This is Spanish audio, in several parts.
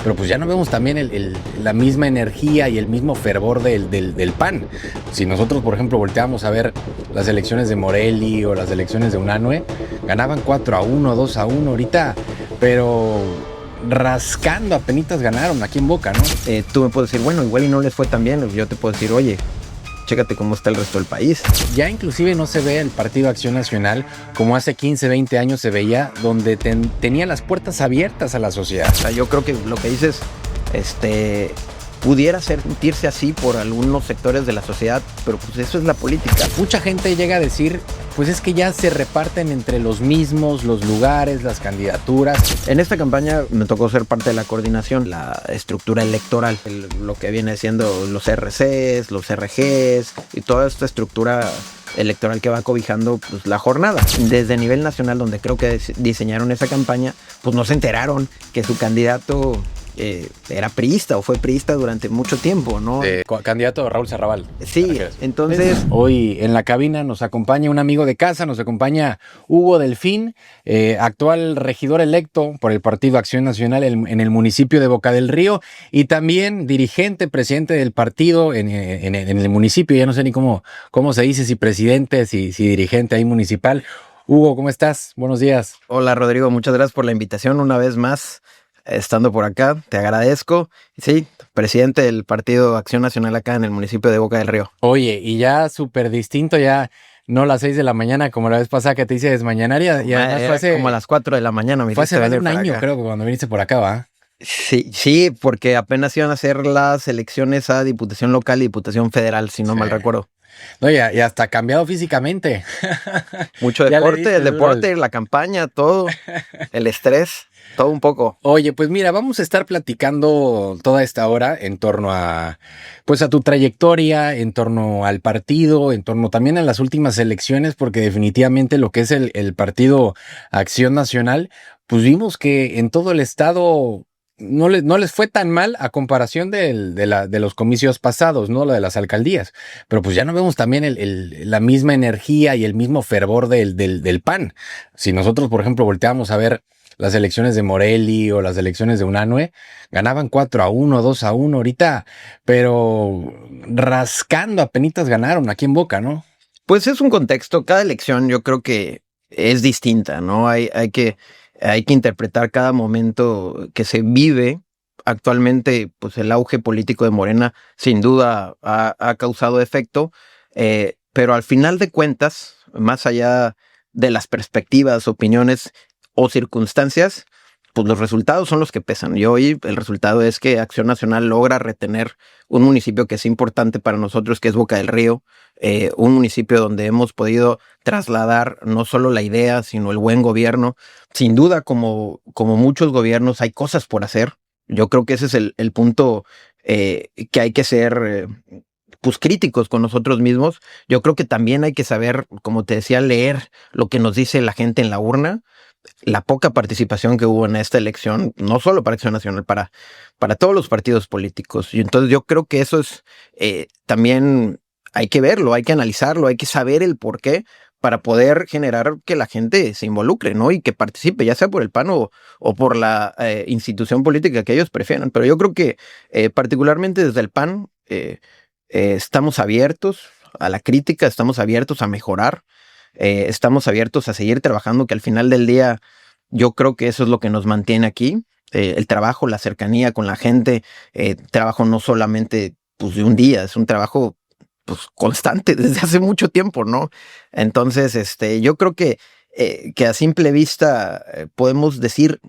pero pues ya no vemos también la misma energía y el mismo fervor del PAN. Si nosotros, por ejemplo, volteamos a ver las elecciones de Morelli o las elecciones de Unanue, ganaban 4-1, 2-1 ahorita, pero rascando apenitas ganaron aquí en Boca, ¿no? Tú me puedes decir, bueno, igual y no les fue tan bien. Yo te puedo decir, oye, chécate cómo está el resto del país. Ya inclusive no se ve el Partido Acción Nacional como hace 15, 20 años se veía, donde tenía las puertas abiertas a la sociedad. O sea, yo creo que lo que dices, pudiera sentirse así por algunos sectores de la sociedad, pero pues eso es la política. Mucha gente llega a decir, pues es que ya se reparten entre los mismos los lugares, las candidaturas. En esta campaña me tocó ser parte de la coordinación, la estructura electoral, lo que viene siendo los RCs, los RGs y toda esta estructura electoral que va cobijando pues, la jornada. Desde nivel nacional, donde creo que diseñaron esa campaña, pues no se enteraron que su candidato era priista o fue priista durante mucho tiempo, ¿no? Candidato Raúl Serrabal. Sí, entonces... Hoy en la cabina nos acompaña un amigo de casa, nos acompaña Hugo Delfín, actual regidor electo por el Partido Acción Nacional en el municipio de Boca del Río y también dirigente, presidente del partido en el municipio, ya no sé ni cómo se dice, si presidente, si dirigente ahí municipal. Hugo, ¿cómo estás? Buenos días. Hola Rodrigo, muchas gracias por la invitación una vez más. Estando por acá, te agradezco. Sí, presidente del Partido Acción Nacional acá en el municipio de Boca del Río. Oye, y ya súper distinto, ya no las 6 de la mañana como la vez pasada que te hice desmañanaria. Y además fue hace, como a las 4 de la mañana. Fue hace un año, creo, cuando viniste por acá, ¿va? Sí, porque apenas iban a hacer las elecciones a Diputación Local y Diputación Federal, si no mal recuerdo. No, y hasta cambiado físicamente. Mucho deporte, el deporte, la campaña, todo, el estrés. Todo un poco. Oye, pues mira, vamos a estar platicando toda esta hora en torno a, pues a tu trayectoria, en torno al partido, en torno también a las últimas elecciones, porque definitivamente lo que es el Partido Acción Nacional, pues vimos que en todo el estado no les fue tan mal a comparación de los comicios pasados, ¿no? Lo de las alcaldías. Pero pues ya no vemos también la misma energía y el mismo fervor del PAN. Si nosotros, por ejemplo, volteamos a ver las elecciones de Morelli o las elecciones de Unanue, ganaban 4-1, 2-1 ahorita, pero rascando apenitas ganaron aquí en Boca, ¿no? Pues es un contexto, cada elección yo creo que es distinta, ¿no? Hay que interpretar cada momento que se vive. Actualmente, pues el auge político de Morena sin duda ha causado efecto, pero al final de cuentas, más allá de las perspectivas, opiniones o circunstancias, pues los resultados son los que pesan. Y hoy el resultado es que Acción Nacional logra retener un municipio que es importante para nosotros, que es Boca del Río, un municipio donde hemos podido trasladar no solo la idea, sino el buen gobierno. Sin duda, como muchos gobiernos, hay cosas por hacer. Yo creo que ese es el punto que hay que ser pues críticos con nosotros mismos. Yo creo que también hay que saber, como te decía, leer lo que nos dice la gente en la urna. La poca participación que hubo en esta elección, no solo para Acción Nacional, para todos los partidos políticos. Y entonces yo creo que eso es también hay que verlo, hay que analizarlo, hay que saber el por qué para poder generar que la gente se involucre, ¿no? Y que participe, ya sea por el PAN o por la institución política que ellos prefieran. Pero yo creo que particularmente desde el PAN estamos abiertos a la crítica, estamos abiertos a mejorar. Estamos abiertos a seguir trabajando, que al final del día yo creo que eso es lo que nos mantiene aquí, el trabajo, la cercanía con la gente, trabajo no solamente pues, de un día, es un trabajo pues, constante desde hace mucho tiempo, ¿no? Entonces, yo creo que a simple vista podemos decir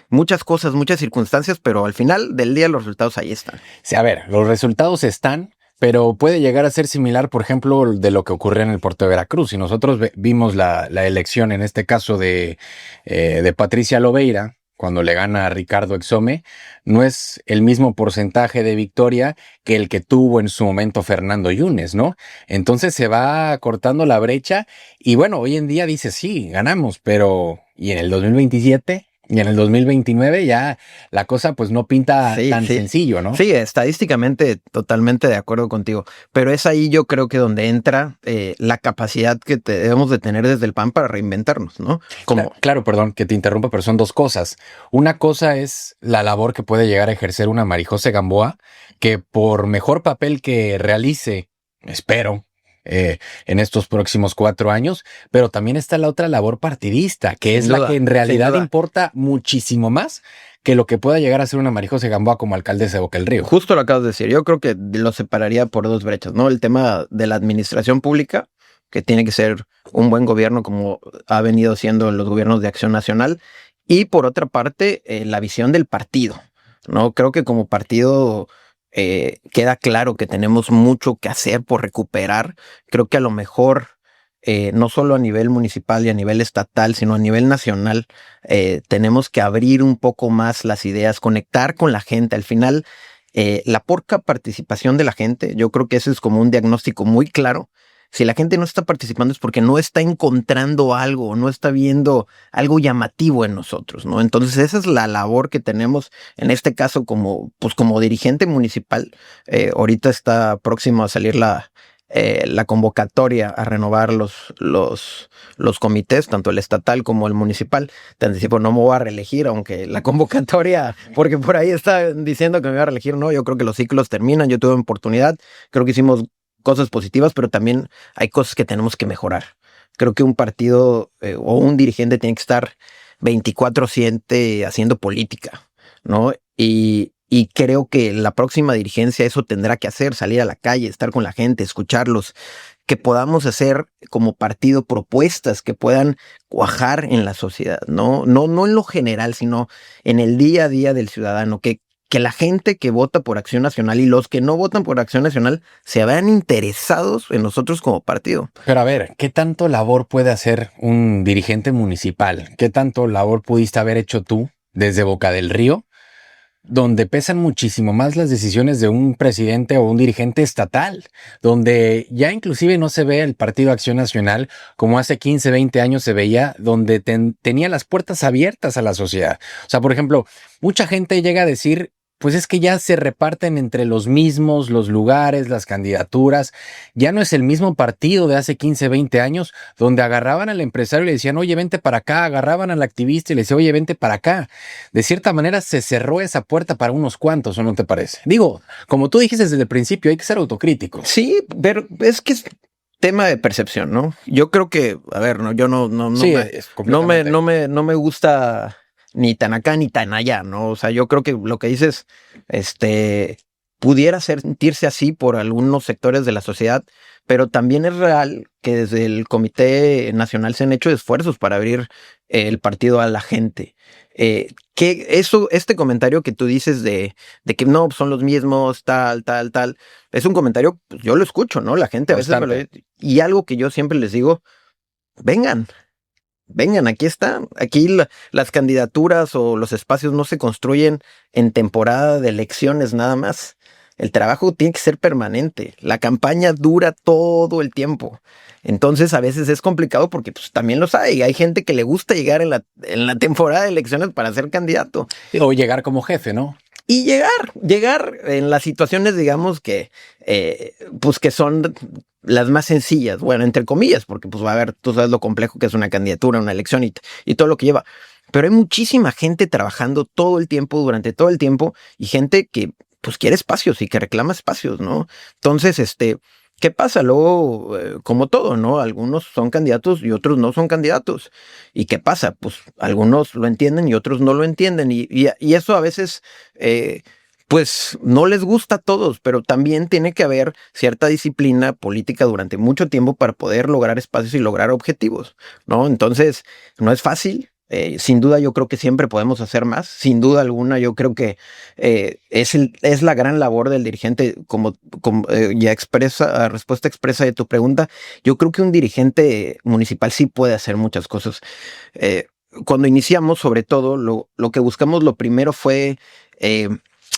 muchas cosas, muchas circunstancias, pero al final del día los resultados ahí están. Sí, a ver, los resultados están, pero puede llegar a ser similar, por ejemplo, de lo que ocurrió en el puerto de Veracruz. Si nosotros vimos la elección, en este caso de Patricia Lobeira, cuando le gana a Ricardo Exome, no es el mismo porcentaje de victoria que el que tuvo en su momento Fernando Yunes, ¿no? Entonces se va cortando la brecha y bueno, hoy en día dice, sí, ganamos, pero ¿y en el 2027? Y en el 2029 ya la cosa pues no pinta Sí, tan sí. sencillo, ¿no? Sí, estadísticamente totalmente de acuerdo contigo, pero es ahí yo creo que donde entra la capacidad que debemos de tener desde el PAN para reinventarnos, ¿no? Como, Claro, perdón que te interrumpa, pero son dos cosas. Una cosa es la labor que puede llegar a ejercer una Marijose Gamboa, que por mejor papel que realice, espero, en estos próximos 4 años, pero también está la otra labor partidista, que es sin la que duda, en sin realidad duda. importa muchísimo más que lo que pueda llegar a ser una Marijose Gamboa como alcaldesa de Boca del Río. Justo lo acabas de decir, yo creo que lo separaría por dos brechas, ¿no? El tema de la administración pública, que tiene que ser un buen gobierno como ha venido siendo los gobiernos de Acción Nacional, y por otra parte, la visión del partido, ¿no? Creo que como partido queda claro que tenemos mucho que hacer por recuperar. Creo que a lo mejor, no solo a nivel municipal y a nivel estatal, sino a nivel nacional, tenemos que abrir un poco más las ideas, conectar con la gente. Al final, la poca participación de la gente, yo creo que ese es como un diagnóstico muy claro. Si la gente no está participando es porque no está encontrando algo, no está viendo algo llamativo en nosotros, ¿no? Entonces esa es la labor que tenemos en este caso como, pues como dirigente municipal. Ahorita está próximo a salir la convocatoria a renovar los comités, tanto el estatal como el municipal. Te anticipo, no me voy a reelegir, aunque la convocatoria, porque por ahí está diciendo que me voy a reelegir, no, yo creo que los ciclos terminan, yo tuve una oportunidad, creo que hicimos cosas positivas, pero también hay cosas que tenemos que mejorar. Creo que un partido o un dirigente tiene que estar 24/7 haciendo política, ¿no? Y creo que la próxima dirigencia eso tendrá que hacer, salir a la calle, estar con la gente, escucharlos, que podamos hacer como partido propuestas que puedan cuajar en la sociedad, no en lo general, sino en el día a día del ciudadano, que la gente que vota por Acción Nacional y los que no votan por Acción Nacional se vean interesados en nosotros como partido. Pero a ver, ¿qué tanto labor puede hacer un dirigente municipal? ¿Qué tanto labor pudiste haber hecho tú desde Boca del Río, donde pesan muchísimo más las decisiones de un presidente o un dirigente estatal, donde ya inclusive no se ve el Partido Acción Nacional como hace 15, 20 años se veía, donde tenía las puertas abiertas a la sociedad? O sea, por ejemplo, mucha gente llega a decir, pues es que ya se reparten entre los mismos los lugares, las candidaturas, ya no es el mismo partido de hace 15, 20 años, donde agarraban al empresario y le decían, oye, vente para acá, agarraban al activista y le decían, oye, vente para acá. De cierta manera se cerró esa puerta para unos cuantos, ¿o no te parece? Digo, como tú dijiste desde el principio, hay que ser autocríticos. Sí, pero es que es tema de percepción, ¿no? Yo creo que, a ver, no, yo Sí, es completamente. no me gusta ni tan acá ni tan allá, ¿no? O sea, yo creo que lo que dices, este, pudiera sentirse así por algunos sectores de la sociedad, pero también es real que desde el Comité Nacional se han hecho esfuerzos para abrir el partido a la gente. Que eso, este comentario que tú dices de que no, son los mismos, tal, es un comentario, pues, yo lo escucho, ¿no? La gente a veces me lo Constante. dice. Y algo que yo siempre les digo, vengan, vengan, aquí están. Aquí las candidaturas o los espacios no se construyen en temporada de elecciones nada más. El trabajo tiene que ser permanente. La campaña dura todo el tiempo. Entonces a veces es complicado porque pues, también los hay. Hay gente que le gusta llegar en la temporada de elecciones para ser candidato. O llegar como jefe, ¿no? Y llegar en las situaciones, digamos, que, pues que son las más sencillas, bueno, entre comillas, porque pues va a haber, tú sabes lo complejo que es una candidatura, una elección y todo lo que lleva. Pero hay muchísima gente trabajando todo el tiempo, durante todo el tiempo, y gente que pues quiere espacios y que reclama espacios, ¿no? Entonces, ¿qué pasa? Luego, como todo, ¿no? Algunos son candidatos y otros no son candidatos. ¿Y qué pasa? Pues algunos lo entienden y otros no lo entienden. Y eso a veces, pues no les gusta a todos, pero también tiene que haber cierta disciplina política durante mucho tiempo para poder lograr espacios y lograr objetivos, ¿no? Entonces, no es fácil. Sin duda yo creo que siempre podemos hacer más, sin duda alguna yo creo que es la gran labor del dirigente, como ya expresa, a respuesta expresa de tu pregunta, yo creo que un dirigente municipal sí puede hacer muchas cosas. Eh, Cuando iniciamos, sobre todo, lo que buscamos lo primero fue eh,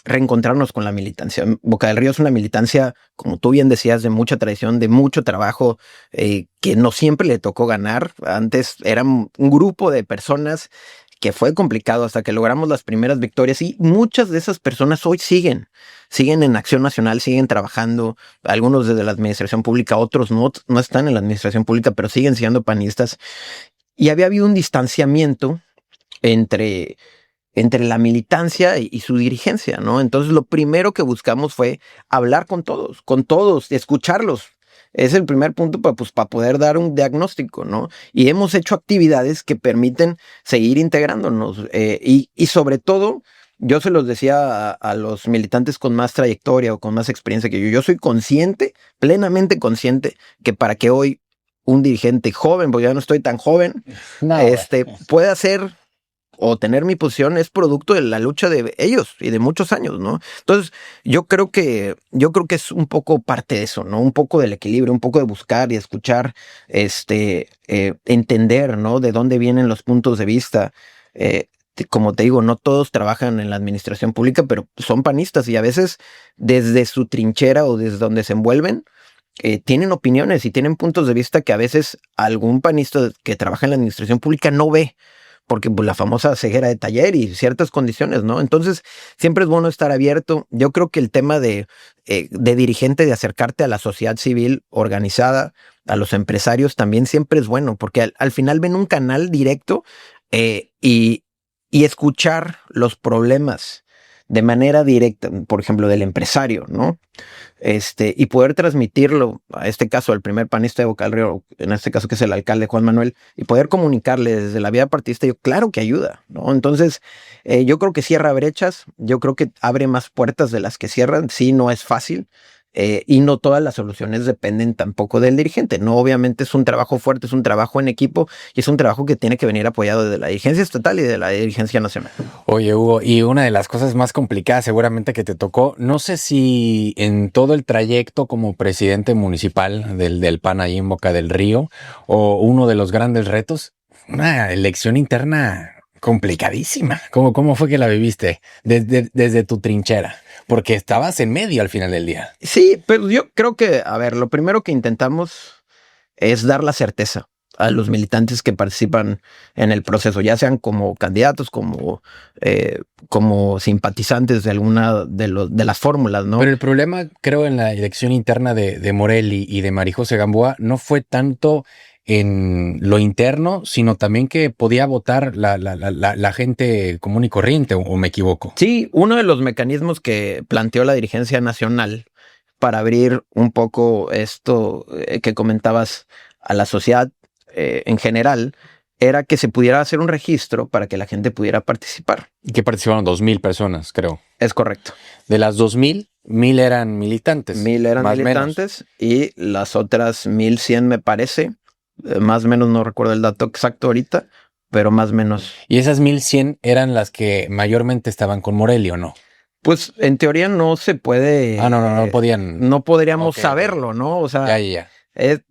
reencontrarnos con la militancia. Boca del Río es una militancia, como tú bien decías, de mucha tradición, de mucho trabajo, que no siempre le tocó ganar. Antes era un grupo de personas que fue complicado hasta que logramos las primeras victorias, y muchas de esas personas hoy siguen en Acción Nacional, siguen trabajando, algunos desde la administración pública, otros no están en la administración pública, pero siguen siendo panistas. Y había habido un distanciamiento entre la militancia y su dirigencia, ¿no? Entonces lo primero que buscamos fue hablar con todos, escucharlos. Es el primer punto para poder dar un diagnóstico, ¿no? Y hemos hecho actividades que permiten seguir integrándonos. Y sobre todo, yo se los decía a los militantes con más trayectoria o con más experiencia que yo soy consciente, plenamente consciente, que para que hoy un dirigente joven, porque ya no estoy tan joven, pueda ser o tener mi posición es producto de la lucha de ellos y de muchos años, ¿no? Entonces, yo creo que es un poco parte de eso, ¿no? Un poco del equilibrio, un poco de buscar y escuchar, entender, ¿no? De dónde vienen los puntos de vista. Como te digo, no todos trabajan en la administración pública, pero son panistas y a veces desde su trinchera o desde donde se envuelven, tienen opiniones y tienen puntos de vista que a veces algún panista que trabaja en la administración pública no ve, porque pues, la famosa ceguera de taller y ciertas condiciones, ¿no? Entonces, siempre es bueno estar abierto. Yo creo que el tema de dirigente, de acercarte a la sociedad civil organizada, a los empresarios, también siempre es bueno, porque al final ven un canal directo y escuchar los problemas de manera directa, por ejemplo, del empresario, ¿no? Y poder transmitirlo, a este caso, al primer panista de Boca del Río, en este caso que es el alcalde Juan Manuel, y poder comunicarle desde la vía partidista, yo claro que ayuda, ¿no? Entonces, yo creo que cierra brechas, yo creo que abre más puertas de las que cierran, sí, no es fácil, y no todas las soluciones dependen tampoco del dirigente, no, obviamente es un trabajo fuerte, es un trabajo en equipo, y es un trabajo que tiene que venir apoyado de la dirigencia estatal y de la dirigencia nacional. Oye, Hugo, y una de las cosas más complicadas seguramente que te tocó, no sé si en todo el trayecto como presidente municipal del PAN ahí en Boca del Río, o uno de los grandes retos, una elección interna complicadísima. ¿Cómo fue que la viviste desde tu trinchera? Porque estabas en medio al final del día. Sí, pero yo creo que, a ver, lo primero que intentamos es dar la certeza a los militantes que participan en el proceso, ya sean como candidatos, como simpatizantes de alguna de las fórmulas, ¿no? Pero el problema, creo, en la elección interna de Morel y de María José Gamboa no fue tanto en lo interno, sino también que podía votar la gente común y corriente, o me equivoco. Sí, uno de los mecanismos que planteó la dirigencia nacional para abrir un poco esto que comentabas a la sociedad en general, era que se pudiera hacer un registro para que la gente pudiera participar. Y que participaron 2,000 personas, creo. Es correcto. De las 2,000, 1,000 eran militantes. 1,000 eran militantes y las otras 1,100 me parece, más o menos no recuerdo el dato exacto ahorita, pero más o menos. ¿Y esas 1,100 eran las que mayormente estaban con Morelli o no? Pues en teoría no se puede. No podían. No podríamos saberlo, ¿no? O sea, ya.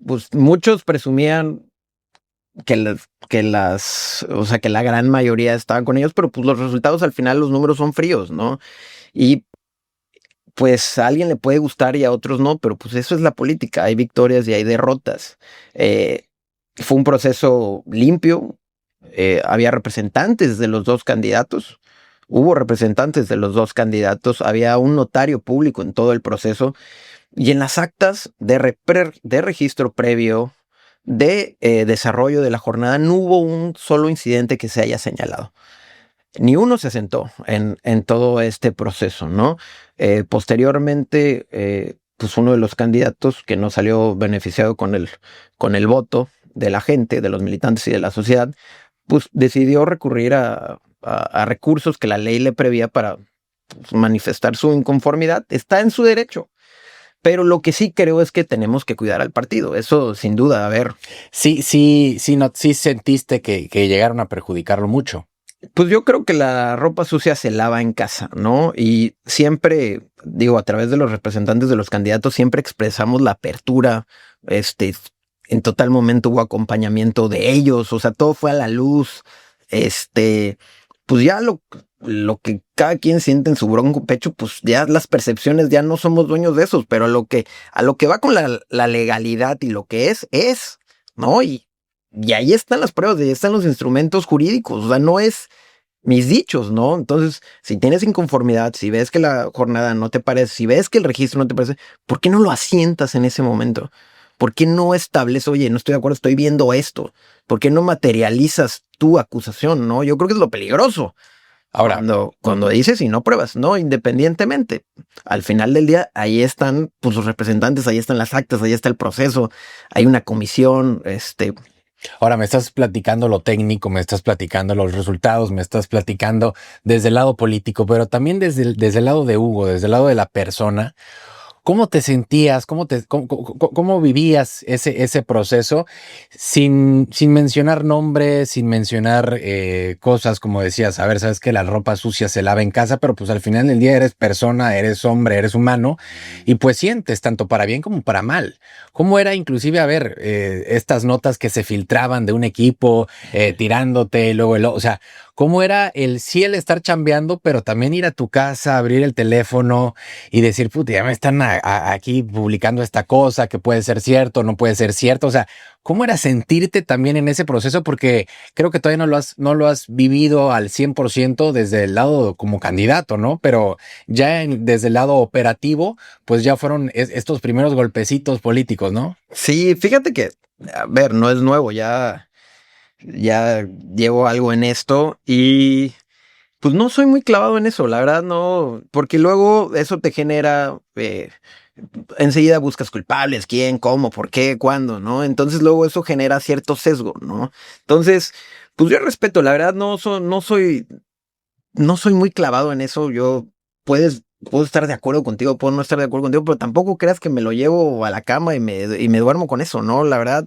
Pues muchos presumían que la gran mayoría estaban con ellos, pero pues los resultados al final, los números son fríos, ¿no? Y pues a alguien le puede gustar y a otros no, pero pues eso es la política, hay victorias y hay derrotas. Fue un proceso limpio, había representantes de los dos candidatos, hubo representantes de los dos candidatos, había un notario público en todo el proceso, y en las actas de registro previo de desarrollo de la jornada no hubo un solo incidente que se haya señalado. Ni uno se sentó en todo este proceso, ¿no? Posteriormente, pues uno de los candidatos que no salió beneficiado con el voto de la gente, de los militantes y de la sociedad, pues decidió recurrir a recursos que la ley le prevía para pues, manifestar su inconformidad. Está en su derecho. Pero lo que sí creo es que tenemos que cuidar al partido. Eso sin duda, a ver. Sí sentiste que llegaron a perjudicarlo mucho. Pues yo creo que la ropa sucia se lava en casa, ¿no? Y siempre, digo, a través de los representantes de los candidatos, siempre expresamos la apertura, en total momento hubo acompañamiento de ellos, o sea, todo fue a la luz, pues ya lo que cada quien siente en su bronco pecho, pues ya las percepciones ya no somos dueños de esos, pero a lo que va con la legalidad y lo que es, ¿no? Y y ahí están las pruebas, ahí están los instrumentos jurídicos, o sea, no es mis dichos, ¿no? Entonces, si tienes inconformidad, si ves que la jornada no te parece, si ves que el registro no te parece, ¿por qué no lo asientas en ese momento? ¿Por qué no estableces, oye, no estoy de acuerdo, estoy viendo esto? ¿Por qué no materializas tu acusación, no? Yo creo que es lo peligroso. Ahora, Cuando dices y no pruebas, no, independientemente. Al final del día, ahí están pues, los representantes, ahí están las actas, ahí está el proceso, hay una comisión, ahora me estás platicando lo técnico, me estás platicando los resultados, me estás platicando desde el lado político, pero también desde el lado de Hugo, desde el lado de la persona. ¿Cómo te sentías? ¿Cómo vivías ese proceso sin mencionar nombres, sin mencionar cosas como decías? A ver, sabes que la ropa sucia se lava en casa, pero pues al final del día eres persona, eres hombre, eres humano y pues sientes tanto para bien como para mal. ¿Cómo era inclusive, a ver, estas notas que se filtraban de un equipo tirándote, luego o sea, cómo era el estar chambeando, pero también ir a tu casa, abrir el teléfono y decir, puta, ya me están aquí publicando esta cosa que puede ser cierto, no puede ser cierto? O sea, ¿cómo era sentirte también en ese proceso? Porque creo que todavía no lo has vivido al 100% desde el lado como candidato, ¿no? Pero ya desde el lado operativo, pues ya fueron estos primeros golpecitos políticos, ¿no? Sí, fíjate que, a ver, no es nuevo, ya llevo algo en esto y pues no soy muy clavado en eso, la verdad no, porque luego eso te genera, enseguida buscas culpables, quién, cómo, por qué, cuándo, ¿no? Entonces luego eso genera cierto sesgo, ¿no? Entonces, pues yo respeto, la verdad no soy muy clavado en eso, puedo estar de acuerdo contigo, puedo no estar de acuerdo contigo, pero tampoco creas que me lo llevo a la cama y me duermo con eso, ¿no? La verdad,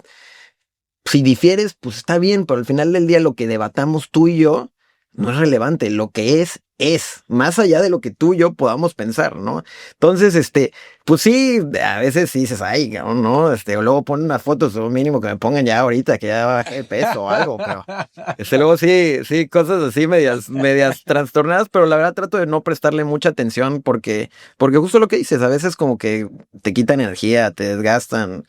si difieres, pues está bien, pero al final del día lo que debatamos tú y yo no es relevante. Lo que es, más allá de lo que tú y yo podamos pensar, ¿no? Entonces, pues sí, a veces sí dices, ay, cabrón, no, o luego ponen unas fotos, o mínimo que me pongan ya ahorita, que ya bajé de peso o algo, pero, luego sí, cosas así medias trastornadas, pero la verdad trato de no prestarle mucha atención porque justo lo que dices, a veces como que te quitan energía, te desgastan,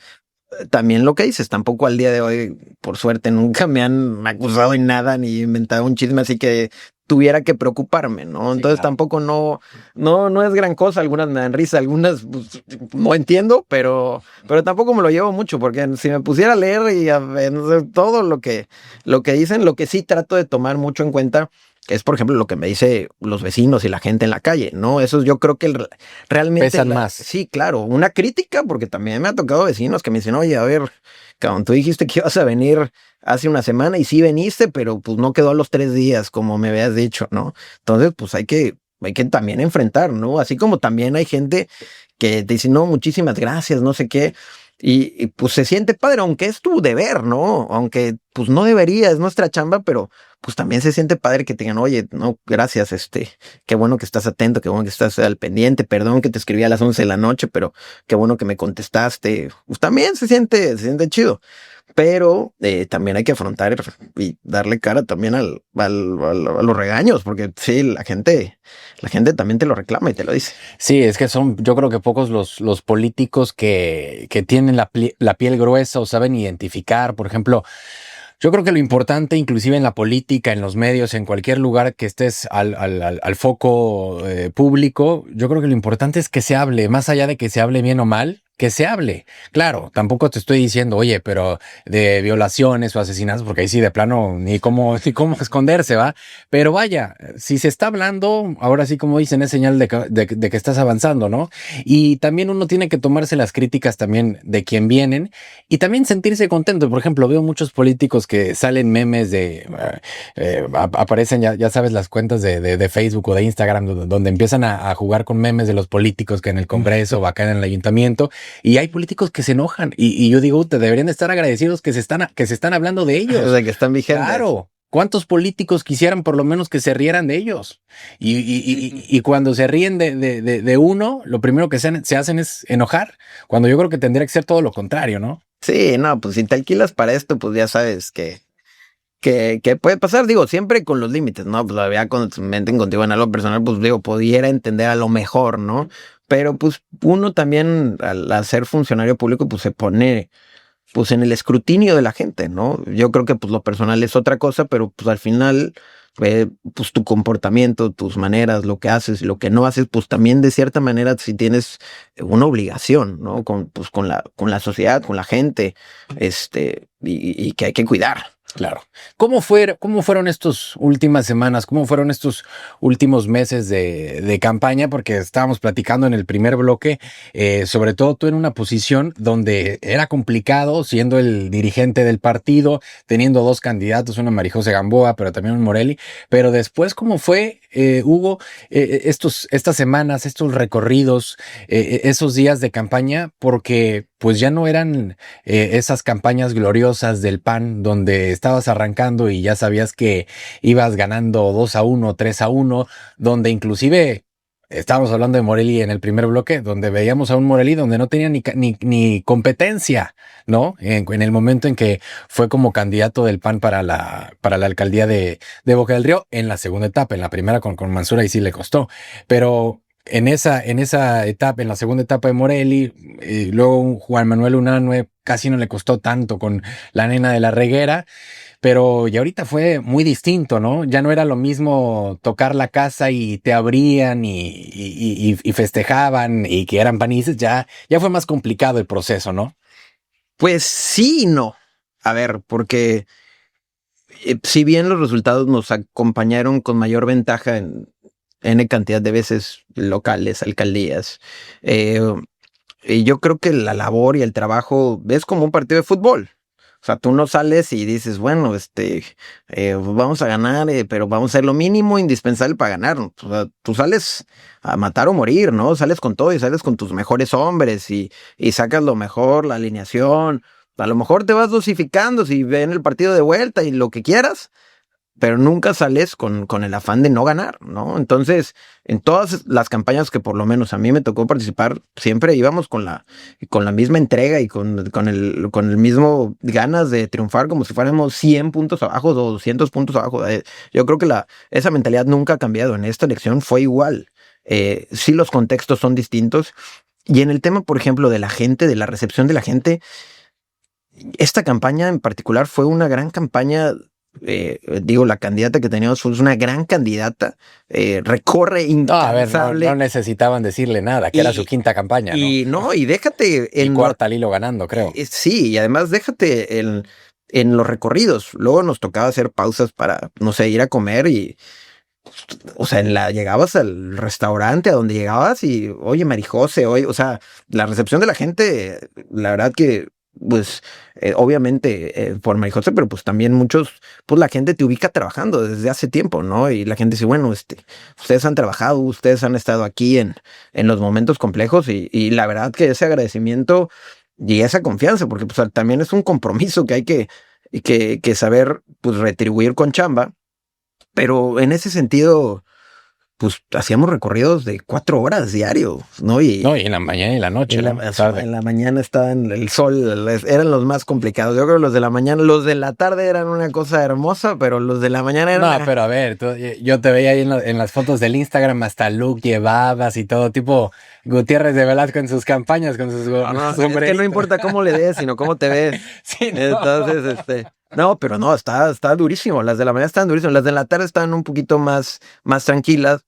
también lo que dices, tampoco al día de hoy, por suerte, nunca me han acusado en nada ni inventado un chisme así que tuviera que preocuparme, ¿no? Sí, Entonces claro. tampoco no es gran cosa, algunas me dan risa, algunas pues, no entiendo, pero tampoco me lo llevo mucho, porque si me pusiera a leer y a ver, no sé, todo lo que dicen, lo que sí trato de tomar mucho en cuenta es, por ejemplo, lo que me dice los vecinos y la gente en la calle, ¿no? Eso yo creo que realmente, Pesan más. sí, claro, una crítica, porque también me ha tocado vecinos que me dicen, oye, a ver, cabrón, tú dijiste que ibas a venir hace una semana y sí veniste, pero pues no quedó a los 3 días, como me habías dicho, ¿no? Entonces, pues hay que también enfrentar, ¿no? Así como también hay gente que te dice, no, muchísimas gracias, no sé qué. Y pues se siente padre, aunque es tu deber, ¿no? Aunque pues no debería, es nuestra chamba, pero pues también se siente padre que te digan, oye, no, gracias, qué bueno que estás atento, qué bueno que estás al pendiente, perdón que te escribí a las 11 de la noche, pero qué bueno que me contestaste. Pues también se siente chido, pero también hay que afrontar y darle cara también a los regaños, porque sí, la gente también te lo reclama y te lo dice. Sí, es que son, yo creo que pocos los políticos que tienen la piel gruesa o saben identificar. Por ejemplo, yo creo que lo importante, inclusive en la política, en los medios, en cualquier lugar que estés al foco público, yo creo que lo importante es que se hable, más allá de que se hable bien o mal, que se hable. Claro, tampoco te estoy diciendo, oye, pero de violaciones o asesinatos, porque ahí sí de plano ni cómo esconderse, ¿va? Pero vaya, si se está hablando, ahora sí, como dicen, es señal de que estás avanzando, ¿no? Y también uno tiene que tomarse las críticas también de quien vienen y también sentirse contento. Por ejemplo, veo muchos políticos que salen memes aparecen, ya sabes, las cuentas de Facebook o de Instagram, donde empiezan a jugar con memes de los políticos que en el Congreso o acá en el ayuntamiento, y hay políticos que se enojan. Y yo digo, te deberían de estar agradecidos que se están hablando de O ellos. sea, que están vigentes. Claro. ¿Cuántos políticos quisieran por lo menos que se rieran de ellos? Y cuando se ríen de uno, lo primero que se hacen es enojar, cuando yo creo que tendría que ser todo lo contrario, ¿no? Sí, no, pues si te alquilas para esto, pues ya sabes que puede pasar, digo, siempre con los límites, ¿no? Pues ya cuando se meten contigo en algo personal, pues digo, pudiera entender a lo mejor, ¿no? Pero pues uno también al ser funcionario público, pues se pone pues en el escrutinio de la gente, ¿no? Yo creo que pues lo personal es otra cosa, pero pues al final pues tu comportamiento, tus maneras, lo que haces, lo que no haces, pues también de cierta manera si tienes una obligación, ¿no? Pues con la sociedad, con la gente, y que hay que cuidar. Claro. ¿Cómo fueron estas últimas semanas? ¿Cómo fueron estos últimos meses de campaña? Porque estábamos platicando en el primer bloque, sobre todo tú en una posición donde era complicado, siendo el dirigente del partido, teniendo dos candidatos, una Marijose Gamboa, pero también un Morelli. Pero después, ¿cómo fue, Hugo, estas semanas, estos recorridos, esos días de campaña? Porque pues ya no eran esas campañas gloriosas del PAN donde estabas arrancando y ya sabías que ibas ganando 2-1, 3-1, donde inclusive estábamos hablando de Morelli en el primer bloque, donde veíamos a un Morelli donde no tenía ni competencia, ¿no? En el momento en que fue como candidato del PAN para la alcaldía de Boca del Río en la segunda etapa. En la primera con Mansura y sí le costó, pero en esa etapa, en la segunda etapa de Morelli, luego Juan Manuel Unanue casi no le costó tanto con la nena de la Reguera, pero ya ahorita fue muy distinto, ¿no? Ya no era lo mismo tocar la casa y te abrían y festejaban y que eran panistas, ya fue más complicado el proceso, ¿no? Pues sí y no. A ver, porque si bien los resultados nos acompañaron con mayor ventaja en N cantidad de veces locales, alcaldías, y yo creo que la labor y el trabajo es como un partido de fútbol. O sea, tú no sales y dices, bueno, vamos a ganar, pero vamos a hacer lo mínimo indispensable para ganar. O sea, tú sales a matar o morir, ¿no? Sales con todo y sales con tus mejores hombres y sacas lo mejor, la alineación. A lo mejor te vas dosificando si ven el partido de vuelta y lo que quieras, pero nunca sales con el afán de no ganar, ¿no? Entonces, en todas las campañas que por lo menos a mí me tocó participar, siempre íbamos con la misma entrega y con el mismo ganas de triunfar, como si fuéramos 100 puntos abajo o 200 puntos abajo. Yo creo que esa mentalidad nunca ha cambiado. En esta elección fue igual. Sí, los contextos son distintos. Y en el tema, por ejemplo, de la gente, de la recepción de la gente, esta campaña en particular fue una gran campaña. La candidata que teníamos fue una gran candidata, recorre incansable. No necesitaban decirle nada, que era su quinta campaña, ¿no? Y déjate y cuarta al hilo ganando, creo. Sí, y además déjate en los recorridos. Luego nos tocaba hacer pausas para, no sé, ir a comer y, o sea, llegabas al restaurante a donde llegabas y, oye, Marijose, o sea, la recepción de la gente, la verdad que pues obviamente por Marijose, pero pues también pues la gente te ubica trabajando desde hace tiempo, ¿no? Y la gente dice, bueno, ustedes han trabajado, ustedes han estado aquí en los momentos complejos y la verdad que ese agradecimiento y esa confianza, porque pues también es un compromiso que hay que saber pues retribuir con chamba, pero en ese sentido pues hacíamos recorridos de 4 horas diario, ¿no? Y en la mañana y en la noche. En la mañana estaba en el sol, eran los más complicados. Yo creo que los de la mañana, los de la tarde eran una cosa hermosa, pero los de la mañana eran... No, pero a ver, yo te veía ahí en las fotos del Instagram, hasta look llevabas y todo, tipo Gutiérrez de Velasco en sus campañas, con sus sombreritos. Es que no importa cómo le des, sino cómo te ves. Sí, no. Entonces, no, pero no, está durísimo. Las de la mañana están durísimas. Las de la tarde están un poquito más tranquilas.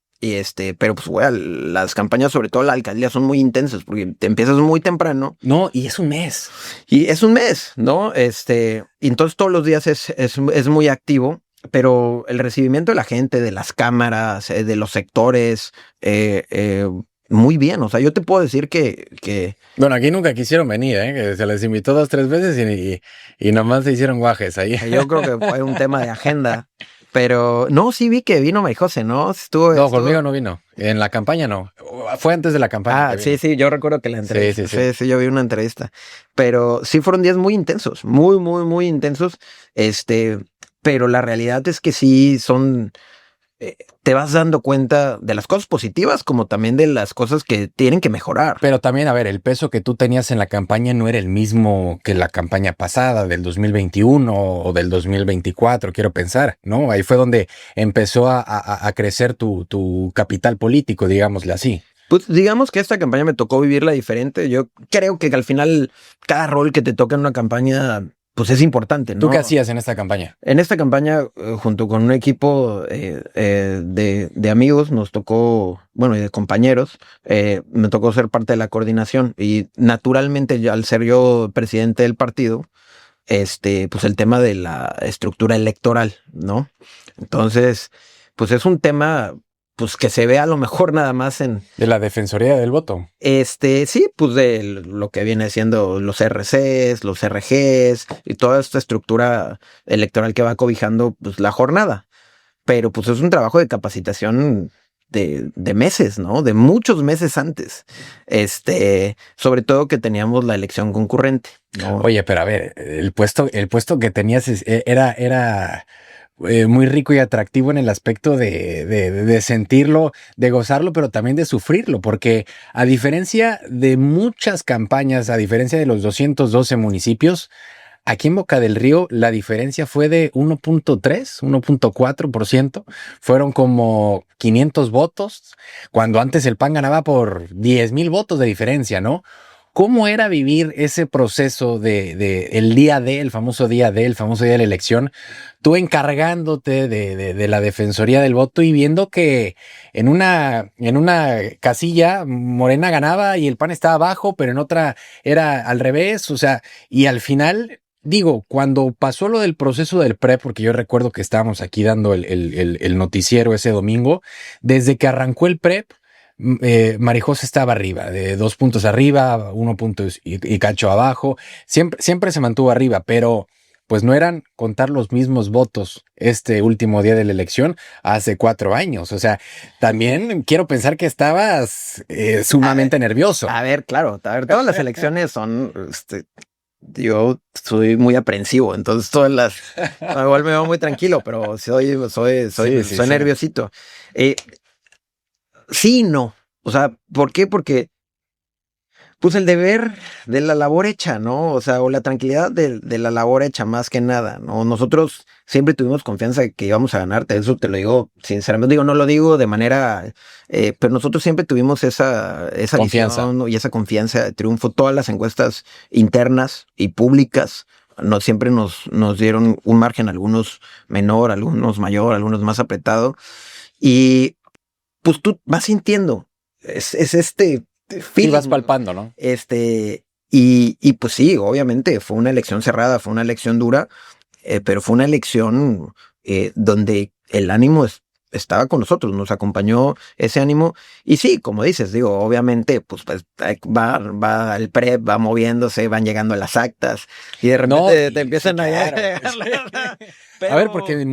Pero pues, güey, las campañas, sobre todo la alcaldía, son muy intensas porque te empiezas muy temprano. No, y es un mes. Y es un mes, ¿no? Y entonces todos los días es muy activo, pero el recibimiento de la gente, de las cámaras, de los sectores, muy bien. O sea, yo te puedo decir que... Bueno, aquí nunca quisieron venir, que se les invitó 2, 3 veces y nomás se hicieron guajes ahí. Yo creo que fue un tema de agenda. Pero no, sí vi que vino Marijose, ¿no? No, conmigo no vino. En la campaña no. Fue antes de la campaña. Sí, yo recuerdo que la entrevista. Sí, yo vi una entrevista. Pero sí fueron días muy intensos, muy, muy, muy intensos. Pero la realidad es que sí son... te vas dando cuenta de las cosas positivas como también de las cosas que tienen que mejorar. Pero también, a ver, el peso que tú tenías en la campaña no era el mismo que la campaña pasada, del 2021 o del 2024, quiero pensar, ¿no? Ahí fue donde empezó a crecer tu capital político, digámosle así. Pues digamos que esta campaña me tocó vivirla diferente. Yo creo que al final cada rol que te toca en una campaña, pues es importante, ¿Tú ¿no? qué hacías en esta campaña? En esta campaña, junto con un equipo de amigos, nos tocó, bueno, y de compañeros, me tocó ser parte de la coordinación. Y naturalmente, al ser yo presidente del partido, pues el tema de la estructura electoral, ¿no? Entonces, pues es un tema, pues que se ve a lo mejor nada más en, De la Defensoría del Voto. sí, pues de lo que viene siendo los RCs, los RGs y toda esta estructura electoral que va cobijando pues la jornada. Pero pues es un trabajo de capacitación de meses, ¿no? De muchos meses antes. Sobre todo que teníamos la elección concurrente, ¿no? Oye, pero a ver, el puesto que tenías era muy rico y atractivo en el aspecto de sentirlo, de gozarlo, pero también de sufrirlo, porque a diferencia de muchas campañas, a diferencia de los 212 municipios, aquí en Boca del Río la diferencia fue de 1.3, 1.4%. Fueron como 500 votos, cuando antes el PAN ganaba por 10,000 votos de diferencia, ¿no? ¿Cómo era vivir ese proceso de el día de, el famoso día de, el famoso día de la elección, tú encargándote de la Defensoría del Voto y viendo que en una casilla Morena ganaba y el PAN estaba abajo, pero en otra era al revés? O sea, y al final, digo, cuando pasó lo del proceso del PRE, porque yo recuerdo que estábamos aquí dando el noticiero ese domingo, desde que arrancó el PRE, Marijos estaba arriba, de 2 puntos arriba, 1 punto y cacho abajo. Siempre se mantuvo arriba, pero pues no eran contar los mismos votos este último día de la elección hace 4 años. O sea, también quiero pensar que estabas sumamente nervioso. A ver, claro, a ver, todas las elecciones son, yo soy muy aprensivo, entonces todas las, igual me veo muy tranquilo, pero soy nerviosito. Sí y no. O sea, ¿por qué? Porque, pues el deber de la labor hecha, ¿no? O sea, o la tranquilidad de la labor hecha más que nada, ¿no? Nosotros siempre tuvimos confianza de que íbamos a ganarte, eso te lo digo sinceramente, no lo digo de manera, pero nosotros siempre tuvimos esa Confianza. visión, ¿no? Y esa confianza de triunfo. Todas las encuestas internas y públicas siempre nos dieron un margen, algunos menor, algunos mayor, algunos más apretado. Y pues tú vas sintiendo, es este Sí, vas feeling, palpando, ¿no? y pues sí, obviamente fue una elección cerrada, fue una elección dura, pero fue una elección donde el ánimo estaba con nosotros, nos acompañó ese ánimo. Y sí, como dices, digo, obviamente, pues va el PREP, va moviéndose, van llegando las actas y de repente No, te empiezan sí, a claro. A ver, porque en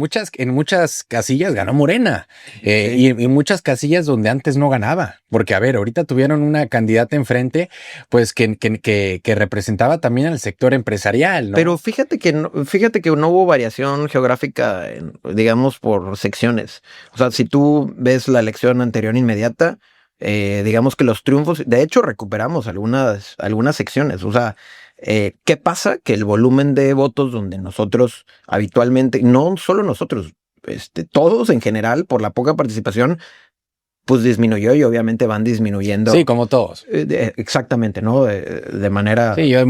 muchas casillas ganó Morena, Sí. y muchas casillas donde antes no ganaba, porque a ver, ahorita tuvieron una candidata enfrente, pues que representaba también al sector empresarial, ¿no? Pero fíjate que no hubo variación geográfica, digamos, por secciones. O sea, si tú ves la elección anterior inmediata, digamos que los triunfos, de hecho, recuperamos algunas secciones. O sea, ¿qué pasa? Que el volumen de votos donde nosotros habitualmente, no solo nosotros, todos en general, por la poca participación, pues disminuyó y obviamente van disminuyendo. Sí, como todos. Exactamente, ¿no? De manera... Sí, yo a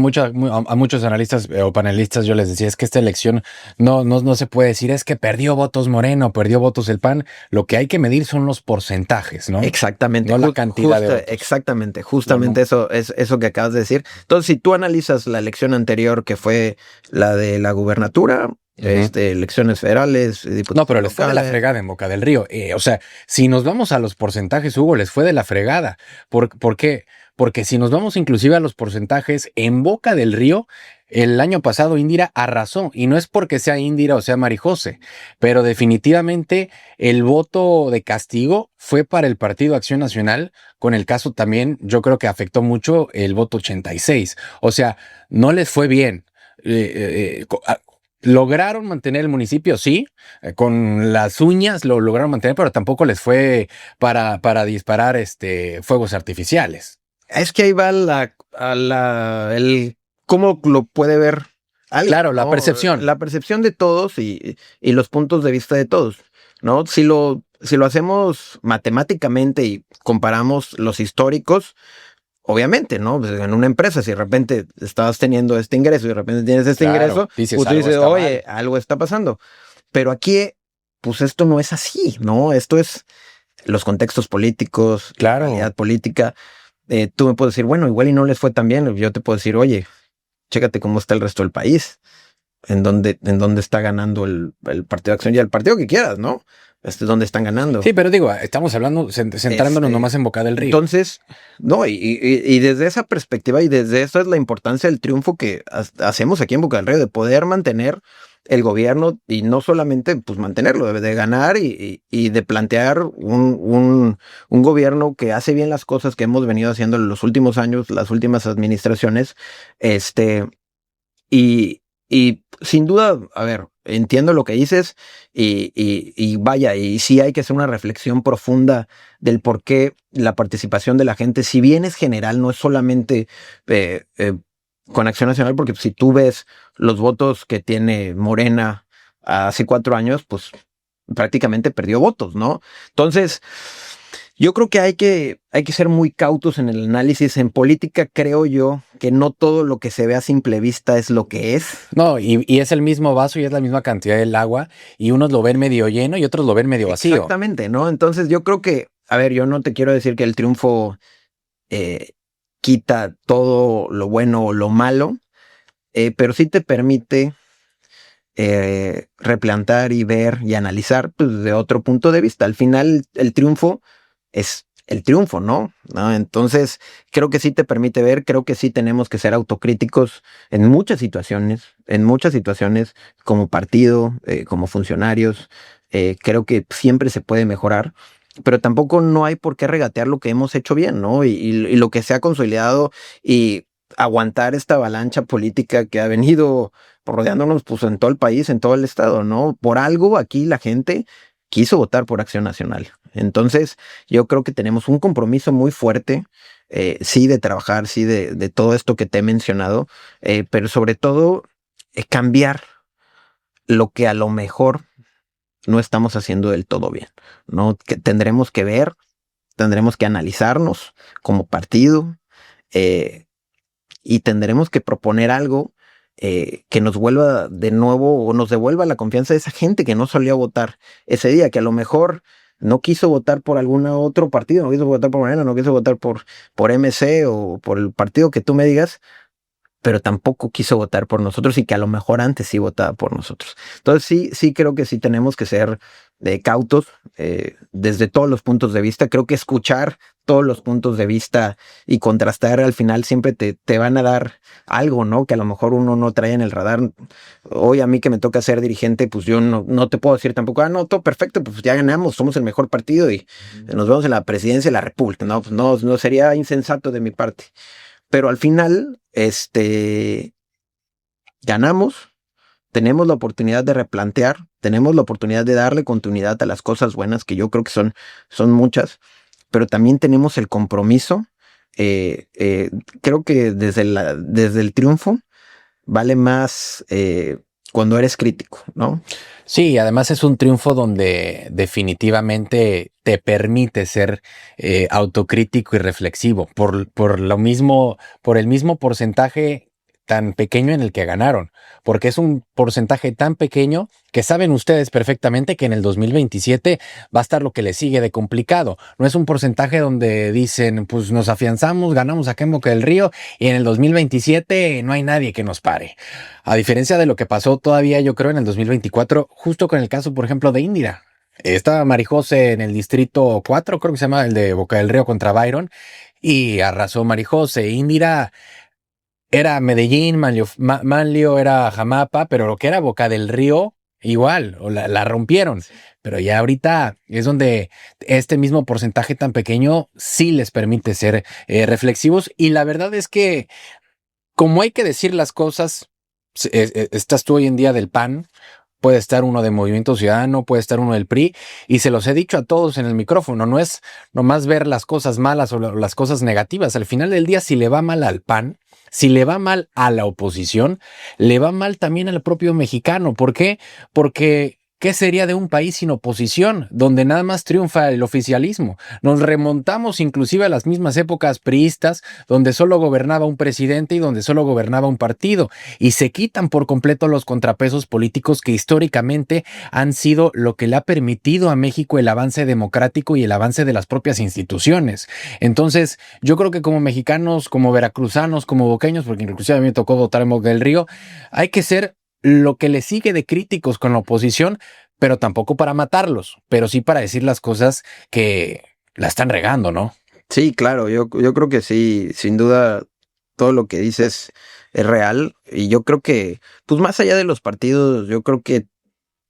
muchos analistas o panelistas yo les decía, es que esta elección no se puede decir, es que perdió votos Moreno, perdió votos el PAN. Lo que hay que medir son los porcentajes, ¿no? Exactamente. No la cantidad de votos. Exactamente, justamente eso es eso que acabas de decir. Entonces, si tú analizas la elección anterior, que fue la de la gubernatura, elecciones federales, diputados. No, pero les fue de la fregada en Boca del Río. O sea, si nos vamos a los porcentajes, Hugo, les fue de la fregada. ¿Por qué? Porque si nos vamos inclusive a los porcentajes, en Boca del Río, el año pasado Indira arrasó. Y no es porque sea Indira o sea Marijose, pero definitivamente el voto de castigo fue para el Partido Acción Nacional. Con el caso también, yo creo que afectó mucho el voto 86. O sea, no les fue bien. Lograron mantener el municipio, sí, con las uñas lo lograron mantener, pero tampoco les fue para disparar fuegos artificiales. Es que ahí va cómo lo puede ver alguien, Claro, la ¿no? percepción. La percepción de todos y los puntos de vista de todos, ¿no? Si lo si lo hacemos matemáticamente y comparamos los históricos, obviamente, ¿no? Pues en una empresa, si de repente estabas teniendo este ingreso y de repente tienes este ingreso, dices, pues tú algo dices, está oye, mal. algo está pasando. Pero aquí, pues esto no es así, ¿no? Esto es los contextos políticos, la Claro. realidad política. Tú me puedes decir, bueno, igual y no les fue tan bien. Yo te puedo decir, oye, chécate cómo está el resto del país, en dónde está ganando el Partido de Acción y el partido que quieras, ¿no? Este es donde están ganando. Sí, pero digo, estamos hablando, centrándonos nomás en Boca del Río. Entonces, no, y desde esa perspectiva y desde eso es la importancia del triunfo que hacemos aquí en Boca del Río, de poder mantener el gobierno y no solamente pues mantenerlo, de ganar y de plantear un gobierno que hace bien las cosas que hemos venido haciendo en los últimos años, las últimas administraciones, y sin duda, a ver, entiendo lo que dices y vaya, y sí hay que hacer una reflexión profunda del por qué la participación de la gente, si bien es general, no es solamente con Acción Nacional, porque si tú ves los votos que tiene Morena hace 4 años, pues prácticamente perdió votos, ¿no? Entonces, yo creo que hay que ser muy cautos en el análisis. En política creo yo que no todo lo que se ve a simple vista es lo que es. No, y es el mismo vaso y es la misma cantidad del agua, y unos lo ven medio lleno y otros lo ven medio vacío. Exactamente, ¿no? Entonces yo creo que, a ver, yo no te quiero decir que el triunfo quita todo lo bueno o lo malo, pero sí te permite replantar y ver y analizar pues, de otro punto de vista. Al final, el triunfo es el triunfo, ¿no? Entonces, creo que sí te permite ver, creo que sí tenemos que ser autocríticos en muchas situaciones, como partido, como funcionarios. Creo que siempre se puede mejorar, pero tampoco no hay por qué regatear lo que hemos hecho bien, ¿no? Y lo que se ha consolidado y aguantar esta avalancha política que ha venido rodeándonos pues en todo el país, en todo el estado, ¿no? Por algo aquí la gente quiso votar por Acción Nacional. Entonces, yo creo que tenemos un compromiso muy fuerte, sí, de trabajar, sí, de todo esto que te he mencionado, pero sobre todo cambiar lo que a lo mejor no estamos haciendo del todo bien, ¿no? Que tendremos que ver, tendremos que analizarnos como partido, eh, y tendremos que proponer algo que nos vuelva de nuevo o nos devuelva la confianza de esa gente que no salió a votar ese día, que a lo mejor no quiso votar por algún otro partido, no quiso votar por Morena, no quiso votar por MC o por el partido que tú me digas, pero tampoco quiso votar por nosotros y que a lo mejor antes sí votaba por nosotros. Entonces sí creo que sí tenemos que ser cautos desde todos los puntos de vista. Creo que escuchar todos los puntos de vista y contrastar al final siempre te van a dar algo, ¿no? Que a lo mejor uno no trae en el radar. Hoy a mí que me toca ser dirigente, pues yo no te puedo decir tampoco, no, todo perfecto, pues ya ganamos, somos el mejor partido y nos vemos en la presidencia de la República. No, pues no sería insensato de mi parte. Pero al final, ganamos, tenemos la oportunidad de replantear, tenemos la oportunidad de darle continuidad a las cosas buenas, que yo creo que son muchas, pero también tenemos el compromiso. Creo que desde el triunfo vale más cuando eres crítico, ¿no? Sí, además es un triunfo donde definitivamente te permite ser autocrítico y reflexivo por lo mismo, por el mismo porcentaje tan pequeño en el que ganaron, porque es un porcentaje tan pequeño que saben ustedes perfectamente que en el 2027 va a estar lo que le sigue de complicado. No es un porcentaje donde dicen, pues nos afianzamos, ganamos acá en Boca del Río y en el 2027 no hay nadie que nos pare. A diferencia de lo que pasó todavía, yo creo, en el 2024, justo con el caso, por ejemplo, de Indira. Estaba Marijose en el distrito 4, creo que se llama el de Boca del Río contra Byron, y arrasó Marijose. Indira era Medellín, Manlio era Jamapa, pero lo que era Boca del Río, igual, o la rompieron. Pero ya ahorita es donde este mismo porcentaje tan pequeño sí les permite ser reflexivos. Y la verdad es que, como hay que decir las cosas, estás tú hoy en día del PAN, puede estar uno de Movimiento Ciudadano, puede estar uno del PRI, y se los he dicho a todos en el micrófono, no es nomás ver las cosas malas o las cosas negativas. Al final del día, si le va mal al PAN, si le va mal a la oposición, le va mal también al propio mexicano. ¿Por qué? Porque ¿qué sería de un país sin oposición, donde nada más triunfa el oficialismo? Nos remontamos inclusive a las mismas épocas priistas, donde solo gobernaba un presidente y donde solo gobernaba un partido, y se quitan por completo los contrapesos políticos que históricamente han sido lo que le ha permitido a México el avance democrático y el avance de las propias instituciones. Entonces, yo creo que como mexicanos, como veracruzanos, como boqueños, porque inclusive a mí me tocó votar en Boca del Río, hay que ser lo que le sigue de críticos con la oposición, pero tampoco para matarlos, pero sí para decir las cosas que la están regando, ¿no? Sí, claro, yo creo que sí, sin duda todo lo que dices es real y yo creo que, pues más allá de los partidos, yo creo que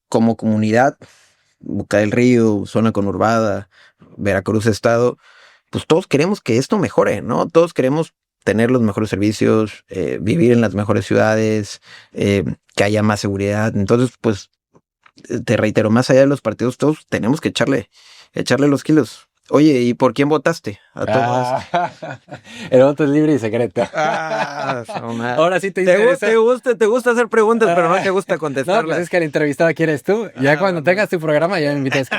como comunidad, Boca del Río, zona conurbada, Veracruz Estado, pues todos queremos que esto mejore, ¿no? Todos queremos tener los mejores servicios, vivir en las mejores ciudades, que haya más seguridad. Entonces, pues, te reitero, más allá de los partidos, todos tenemos que echarle los kilos. Oye, ¿y por quién votaste? A todas. El voto es libre y secreto. Ahora sí te interesa. Te gusta hacer preguntas, pero no te gusta No, contestarlas. pues es que el entrevistado quieres tú. Ya cuando tengas tu programa ya me invitas.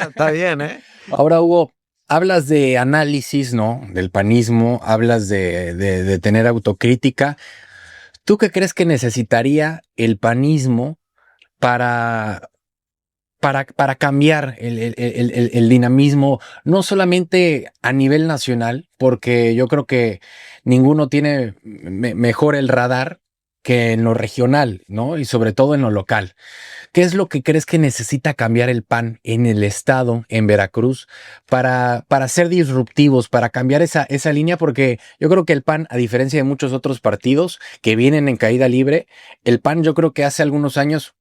Está bien, ¿eh? Ahora, Hugo, hablas de análisis, ¿no? Del panismo, hablas de tener autocrítica. ¿Tú qué crees que necesitaría el panismo para, para cambiar el dinamismo, no solamente a nivel nacional, porque yo creo que ninguno tiene mejor el radar que en lo regional, ¿no? Y sobre todo en lo local. ¿Qué es lo que crees que necesita cambiar el PAN en el estado, en Veracruz, para ser disruptivos, para cambiar esa línea? Porque yo creo que el PAN, a diferencia de muchos otros partidos que vienen en caída libre, el PAN yo creo que hace algunos años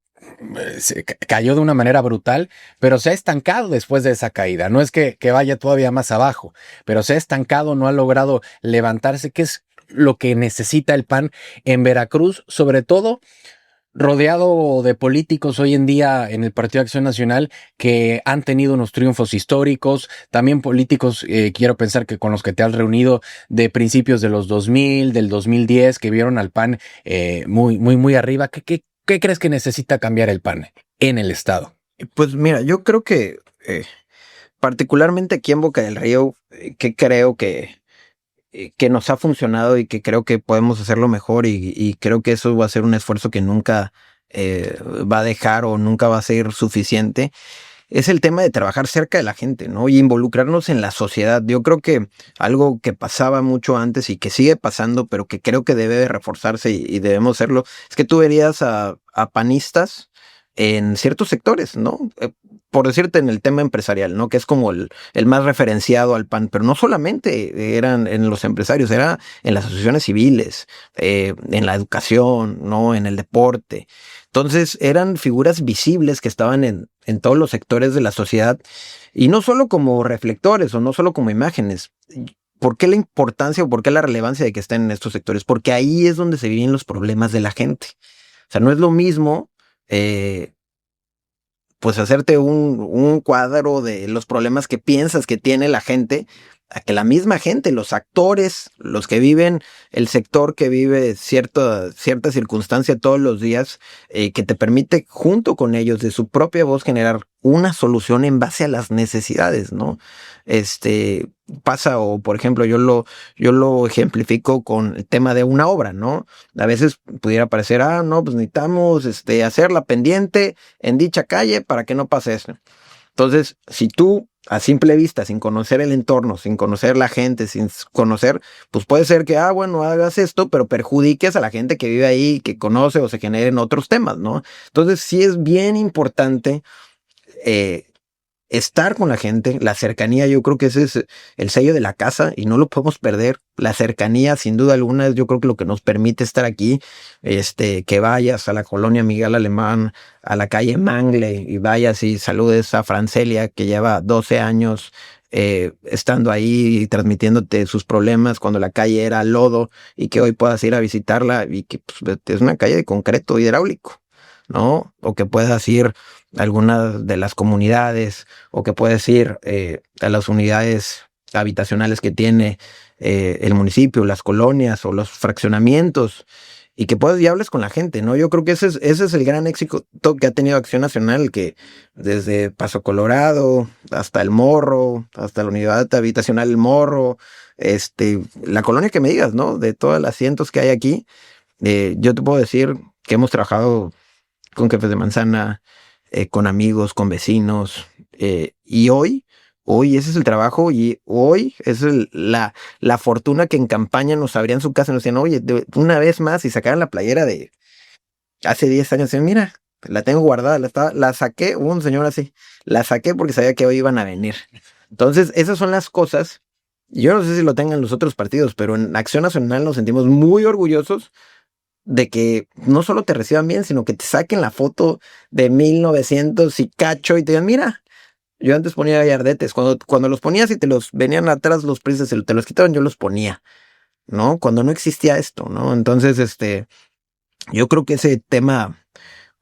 se cayó de una manera brutal, pero se ha estancado después de esa caída. No es que vaya todavía más abajo, pero se ha estancado, no ha logrado levantarse, que es lo que necesita el PAN en Veracruz, sobre todo rodeado de políticos hoy en día en el Partido de Acción Nacional que han tenido unos triunfos históricos, también políticos, quiero pensar que con los que te has reunido de principios de los 2000, del 2010, que vieron al PAN muy arriba. ¿Qué crees que necesita cambiar el PAN en el estado? Pues mira, yo creo que particularmente aquí en Boca del Río, que creo que nos ha funcionado y que creo que podemos hacerlo mejor y creo que eso va a ser un esfuerzo que nunca va a dejar o nunca va a ser suficiente, es el tema de trabajar cerca de la gente, ¿no? Y involucrarnos en la sociedad. Yo creo que algo que pasaba mucho antes y que sigue pasando, pero que creo que debe de reforzarse y debemos hacerlo, es que tú verías a panistas en ciertos sectores, ¿no? Por decirte en el tema empresarial, ¿no? Que es como el más referenciado al PAN, pero no solamente eran en los empresarios, era en las asociaciones civiles, en la educación, ¿no? En el deporte. Entonces eran figuras visibles que estaban en todos los sectores de la sociedad y no solo como reflectores o no solo como imágenes. ¿Por qué la importancia o por qué la relevancia de que estén en estos sectores? Porque ahí es donde se viven los problemas de la gente. O sea, no es lo mismo pues hacerte un cuadro de los problemas que piensas que tiene la gente, a que la misma gente, los actores, los que viven, el sector que vive cierta circunstancia todos los días, que te permite junto con ellos de su propia voz generar una solución en base a las necesidades, ¿no? Pasa, o por ejemplo, yo lo ejemplifico con el tema de una obra, ¿no? A veces pudiera parecer, no, pues necesitamos hacer la pendiente en dicha calle para que no pase eso. Entonces, si tú a simple vista, sin conocer el entorno, sin conocer la gente, sin conocer, pues puede ser que, bueno, hagas esto, pero perjudiques a la gente que vive ahí, que conoce o se generen otros temas, ¿no? Entonces, sí es bien importante estar con la gente, la cercanía, yo creo que ese es el sello de la casa y no lo podemos perder. La cercanía, sin duda alguna, es yo creo que lo que nos permite estar aquí, que vayas a la colonia Miguel Alemán, a la calle Mangle y vayas y saludes a Francelia, que lleva 12 años estando ahí y transmitiéndote sus problemas cuando la calle era lodo y que hoy puedas ir a visitarla y que pues, es una calle de concreto hidráulico, ¿no? O que puedas ir a algunas de las comunidades o que puedes ir a las unidades habitacionales que tiene el municipio, las colonias o los fraccionamientos y que puedas y hables con la gente, ¿no? Yo creo que ese es el gran éxito que ha tenido Acción Nacional, que desde Paso Colorado hasta El Morro, hasta la unidad habitacional El Morro, la colonia que me digas, ¿no? De todas las cientos que hay aquí, yo te puedo decir que hemos trabajado con jefes de manzana, con amigos, con vecinos, y hoy ese es el trabajo y hoy es la fortuna que en campaña nos abrían su casa y nos decían, oye, una vez más, y sacaran la playera de hace 10 años, decían, mira, la tengo guardada, la saqué, hubo un señor así, la saqué porque sabía que hoy iban a venir. Entonces, esas son las cosas. Yo no sé si lo tengan los otros partidos, pero en Acción Nacional nos sentimos muy orgullosos de que no solo te reciban bien, sino que te saquen la foto de 1900 y cacho y te digan, mira, yo antes ponía gallardetes, cuando los ponías y te los venían atrás los prisas, te los quitaban, yo los ponía, ¿no? Cuando no existía esto, ¿no? Entonces, yo creo que ese tema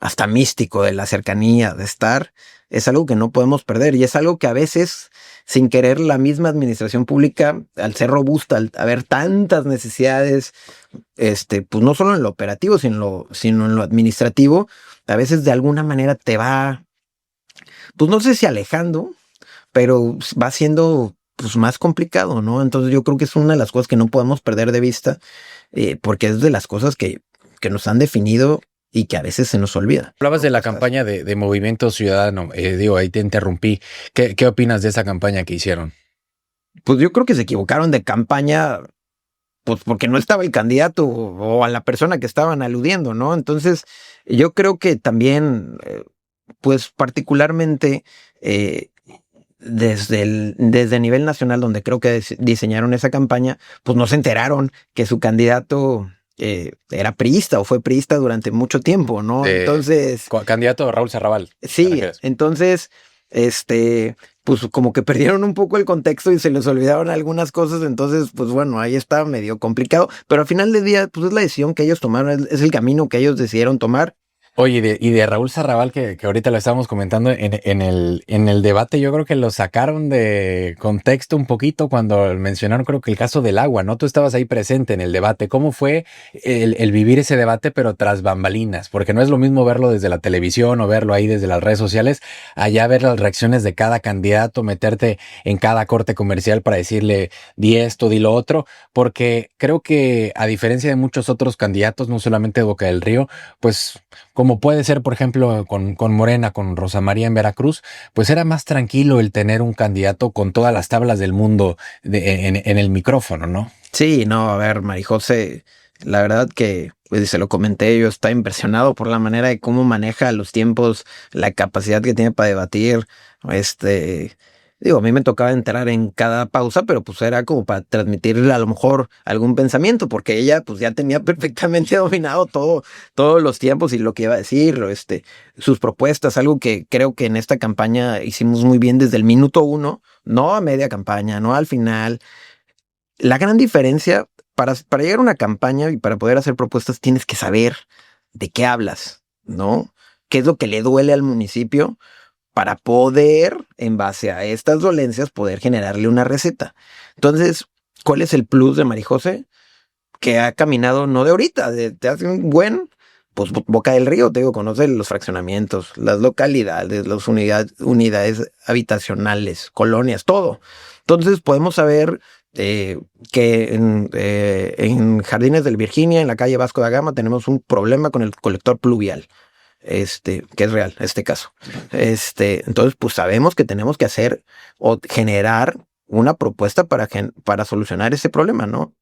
hasta místico de la cercanía, de estar, es algo que no podemos perder y es algo que a veces, sin querer, la misma administración pública, al ser robusta, al haber tantas necesidades, pues no solo en lo operativo, sino en lo administrativo, a veces de alguna manera te va, pues no sé si alejando, pero va siendo pues más complicado, ¿no? Entonces yo creo que es una de las cosas que no podemos perder de vista, porque es de las cosas que nos han definido y que a veces se nos olvida. Hablabas de la campaña de Movimiento Ciudadano, digo, ahí te interrumpí. ¿Qué opinas de esa campaña que hicieron? Pues yo creo que se equivocaron de campaña, pues porque no estaba el candidato o a la persona que estaban aludiendo, ¿no? Entonces yo creo que también, pues particularmente desde nivel nacional, donde creo que diseñaron esa campaña, pues no se enteraron que su candidato era priista o fue priista durante mucho tiempo, ¿no? Entonces... Candidato Raúl Sarrabal. Sí, entonces, pues como que perdieron un poco el contexto y se les olvidaron algunas cosas, entonces, pues bueno, ahí está medio complicado, pero al final del día, pues es la decisión que ellos tomaron, es el camino que ellos decidieron tomar. Oye, y de Raúl Sarrabal, que ahorita lo estábamos comentando en el debate, yo creo que lo sacaron de contexto un poquito cuando mencionaron, creo que el caso del agua, ¿no? Tú estabas ahí presente en el debate. ¿Cómo fue el vivir ese debate, pero tras bambalinas? Porque no es lo mismo verlo desde la televisión o verlo ahí desde las redes sociales, allá ver las reacciones de cada candidato, meterte en cada corte comercial para decirle, di esto, di lo otro, porque creo que a diferencia de muchos otros candidatos, no solamente de Boca del Río, pues como puede ser, por ejemplo, con Morena, con Rosa María en Veracruz, pues era más tranquilo el tener un candidato con todas las tablas del mundo en el micrófono, ¿no? Sí, no, a ver, Marijose, la verdad que, pues se lo comenté, yo estaba impresionado por la manera de cómo maneja los tiempos, la capacidad que tiene para debatir, digo, a mí me tocaba entrar en cada pausa, pero pues era como para transmitirle a lo mejor algún pensamiento, porque ella pues ya tenía perfectamente dominado todos los tiempos y lo que iba a decir, sus propuestas, algo que creo que en esta campaña hicimos muy bien desde el minuto 1, no a media campaña, no al final. La gran diferencia, para llegar a una campaña y para poder hacer propuestas, tienes que saber de qué hablas, ¿no? ¿Qué es lo que le duele al municipio? Para poder, en base a estas dolencias, poder generarle una receta. Entonces, ¿cuál es el plus de Marijose? Que ha caminado no de ahorita, de hace un buen, pues Boca del Río, te digo, conoce los fraccionamientos, las localidades, las unidades habitacionales, colonias, todo. Entonces podemos saber que en Jardines del Virginia, en la calle Vasco da Gama, tenemos un problema con el colector pluvial. Que es real, este caso. Entonces, pues sabemos que tenemos que hacer o generar una propuesta para solucionar ese problema, ¿no?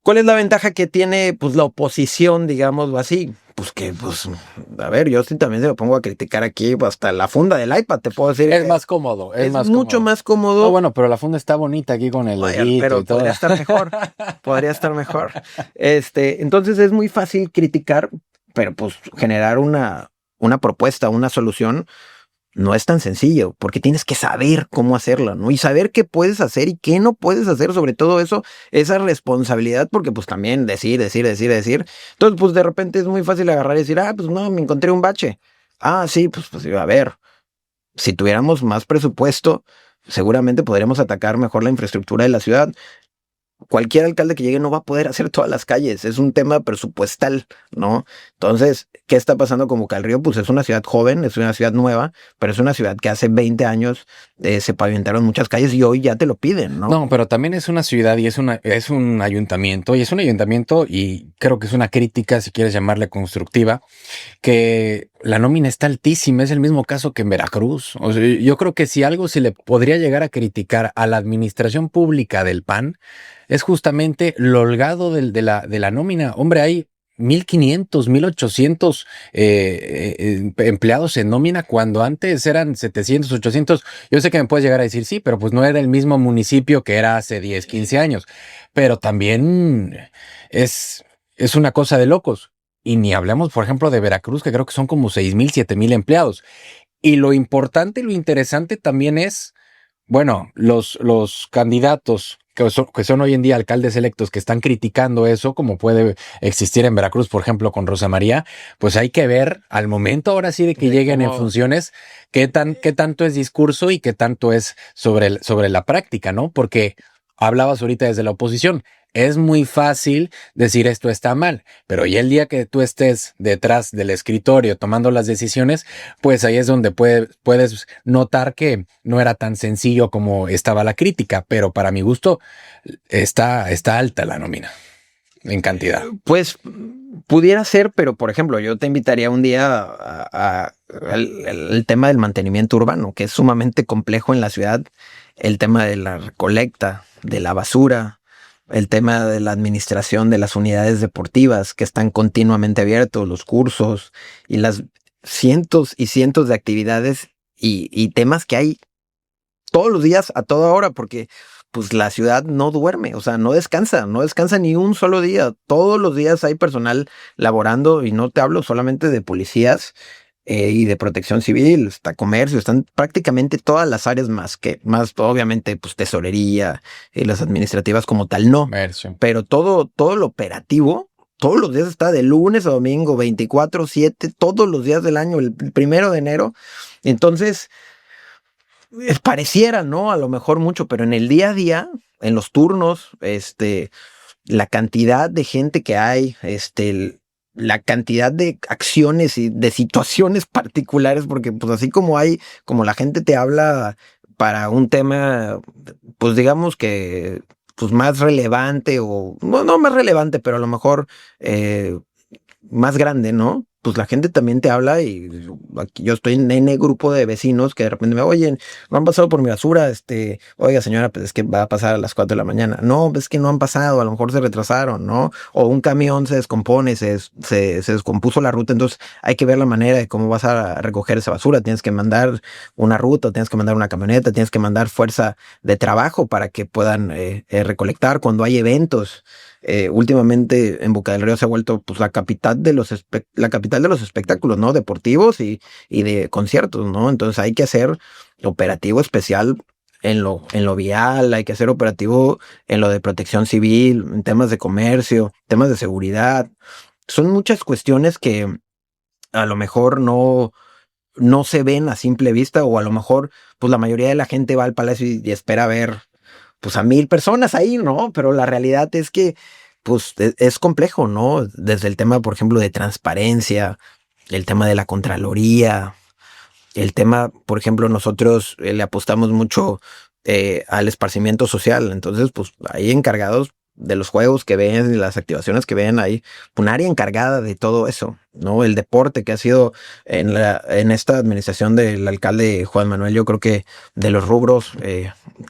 ¿Cuál es la ventaja que tiene, pues, la oposición, digámoslo así? Pues que, pues, a ver, yo sí también se lo pongo a criticar aquí, hasta la funda del iPad, te puedo decir. Es más cómodo, es más mucho cómodo. más cómodo. No, bueno, pero la funda está bonita aquí con el loguito pero y todo. podría estar mejor, podría estar mejor. Entonces es muy fácil criticar, pero pues generar una propuesta, una solución, no es tan sencillo, porque tienes que saber cómo hacerla, ¿no? Y saber qué puedes hacer y qué no puedes hacer, sobre todo eso, esa responsabilidad, porque pues también decir. Entonces, pues de repente es muy fácil agarrar y decir, pues no, me encontré un bache. Sí, pues a ver, si tuviéramos más presupuesto, seguramente podríamos atacar mejor la infraestructura de la ciudad. cualquier alcalde que llegue no va a poder hacer todas las calles, es un tema presupuestal, ¿no? Entonces, ¿qué está pasando con Boca del Río? Pues es una ciudad joven, es una ciudad nueva, pero es una ciudad que hace 20 años se pavimentaron muchas calles y hoy ya te lo piden, ¿no? No, pero también es una ciudad y es un ayuntamiento, y creo que es una crítica, si quieres llamarle constructiva, que la nómina está altísima. Es el mismo caso que en Veracruz. O sea, yo creo que si algo se le podría llegar a criticar a la administración pública del PAN es justamente lo holgado de la nómina. Hombre, hay 1,500, 1,800 empleados en nómina cuando antes eran 700, 800. Yo sé que me puedes llegar a decir sí, pero pues no era el mismo municipio que era hace 10, 15 años. Pero también es, es una cosa de locos. Y ni hablamos, por ejemplo, de Veracruz, que creo que son como 6,000, 7,000 empleados. Y lo importante y lo interesante también es, bueno, los candidatos que son hoy en día alcaldes electos que están criticando eso, como puede existir en Veracruz, por ejemplo, con Rosa María, pues hay que ver al momento ahora sí de que De lleguen en cómo funciones qué tanto es discurso y qué tanto es sobre la práctica, ¿no? Porque hablabas ahorita desde la oposición. Es muy fácil decir esto está mal, pero ya el día que tú estés detrás del escritorio tomando las decisiones, pues ahí es donde puedes notar que no era tan sencillo como estaba la crítica, pero para mi gusto está alta la nómina en cantidad. Pues pudiera ser, pero por ejemplo, yo te invitaría un día al tema del mantenimiento urbano, que es sumamente complejo en la ciudad, el tema de la recolecta, de la basura, el tema de la administración de las unidades deportivas que están continuamente abiertos, los cursos y las cientos y cientos de actividades y temas que hay todos los días, a toda hora, porque pues la ciudad no duerme, o sea, no descansa ni un solo día. Todos los días hay personal laborando y no te hablo solamente de policías y de protección civil, está comercio, están prácticamente todas las áreas más obviamente pues tesorería y las administrativas como tal, no, Comercio. pero todo lo operativo. Todos los días está de lunes a domingo, 24/7, todos los días del año, el 1 de enero. Entonces, pareciera, ¿no? A lo mejor mucho, pero en el día a día, en los turnos, la cantidad de gente que hay, la cantidad de acciones y de situaciones particulares, porque pues así como hay, como la gente te habla para un tema, pues digamos que pues más relevante o no más relevante, pero a lo mejor más grande, ¿no? Pues la gente también te habla y aquí yo estoy en N grupo de vecinos que de repente me oyen, no han pasado por mi basura, oiga señora, pues es que va a pasar a las 4 de la mañana. No, es que no han pasado, a lo mejor se retrasaron, ¿no? O un camión se descompone, se descompuso la ruta, entonces hay que ver la manera de cómo vas a recoger esa basura, tienes que mandar una ruta, tienes que mandar una camioneta, tienes que mandar fuerza de trabajo para que puedan recolectar cuando hay eventos. Últimamente en Boca del Río se ha vuelto pues la capital de los espectáculos, ¿no? Deportivos y de conciertos, ¿no? Entonces hay que hacer operativo especial en lo vial, hay que hacer operativo en lo de protección civil, en temas de comercio, temas de seguridad. Son muchas cuestiones que a lo mejor no se ven a simple vista, o a lo mejor pues la mayoría de la gente va al palacio y espera ver pues a 1,000 personas ahí, ¿no? Pero la realidad es que pues es complejo, ¿no? Desde el tema, por ejemplo, de transparencia, el tema de la Contraloría, el tema, por ejemplo, nosotros le apostamos mucho al esparcimiento social, entonces pues hay encargados de los juegos que ven y las activaciones que ven, hay un área encargada de todo eso, ¿no? El deporte que ha sido en esta administración del alcalde Juan Manuel, yo creo que de los rubros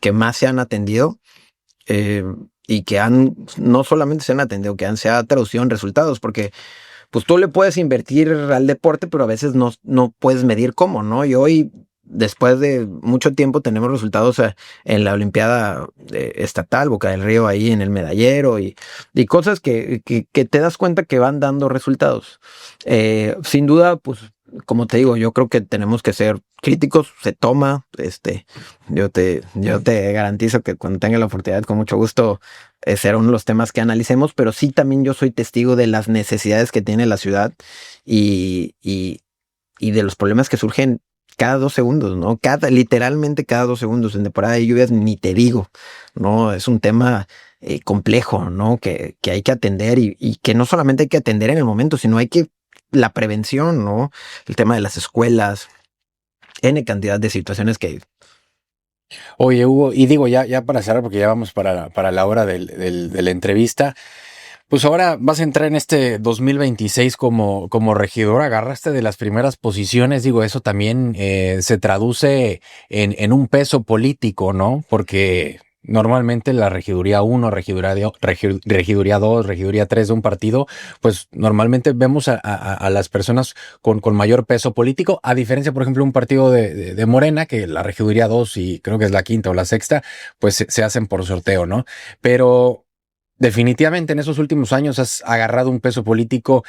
que más se han atendido eh, y que no solamente se han atendido, se ha traducido en resultados, porque pues tú le puedes invertir al deporte, pero a veces no puedes medir cómo, ¿no? Y hoy, después de mucho tiempo, tenemos resultados en la Olimpiada Estatal, Boca del Río, ahí en el medallero y cosas que te das cuenta que van dando resultados. Sin duda, pues, como te digo, yo creo que tenemos que ser críticos, se toma, yo te garantizo que cuando tenga la oportunidad, con mucho gusto, será uno de los temas que analicemos, pero sí también yo soy testigo de las necesidades que tiene la ciudad y de los problemas que surgen cada 2 segundos, ¿no? Literalmente cada 2 segundos. En temporada de lluvias ni te digo, ¿no? Es un tema complejo, ¿no? Que hay que atender y que no solamente hay que atender en el momento, sino hay que la prevención, ¿no? El tema de las escuelas, N cantidad de situaciones que... Oye, Hugo, y digo, ya para cerrar, porque ya vamos para la hora de la entrevista, pues ahora vas a entrar en este 2026 como regidor, agarraste de las primeras posiciones, digo, eso también se traduce en un peso político, ¿no? Porque normalmente la regiduría uno, regiduría 2, regiduría 3 de un partido, pues normalmente vemos a las personas con mayor peso político, a diferencia, por ejemplo, un partido de Morena, que la regiduría 2 y creo que es la quinta o la sexta, pues se hacen por sorteo, ¿no? Pero definitivamente en esos últimos años has agarrado un peso político,